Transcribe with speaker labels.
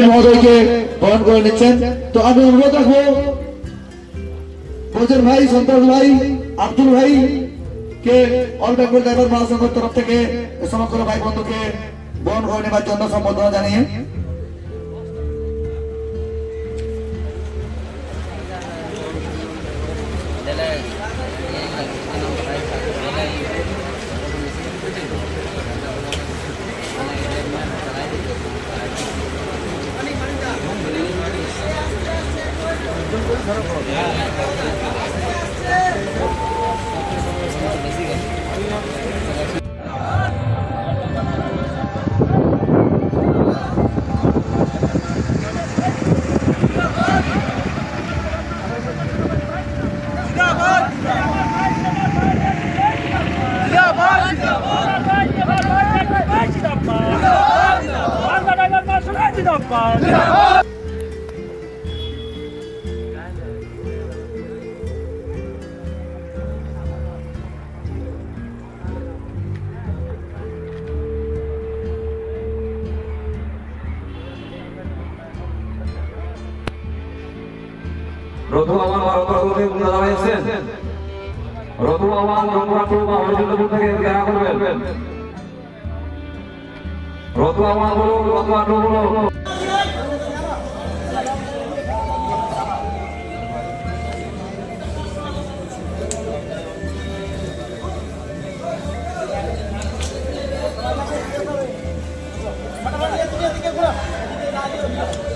Speaker 1: মহোদয়কে বরণ করে নিচ্ছেন। তো আমি অনুরোধ রাখবো ফজর ভাই, সন্তোষ ভাই, আব্দুল ভাই কে অল বেঙ্গল ড্রাইভার মহাসংঘের তরফ থেকে সমগ্র ভাই বন্ধুকে বরণ করে নেবার জন্য সম্বোধনা জানিয়ে
Speaker 2: রথু আমার ভারতবর্ষে দাদা হয়েছেন। রথু আমার রঘুনাথপুর বা হরিচন্দ্রপুর থেকে দেখা করবেন। রথু আমার বলুন, রথু আটু বলুন।
Speaker 3: Mana-mana dia tu dia 3 bulan.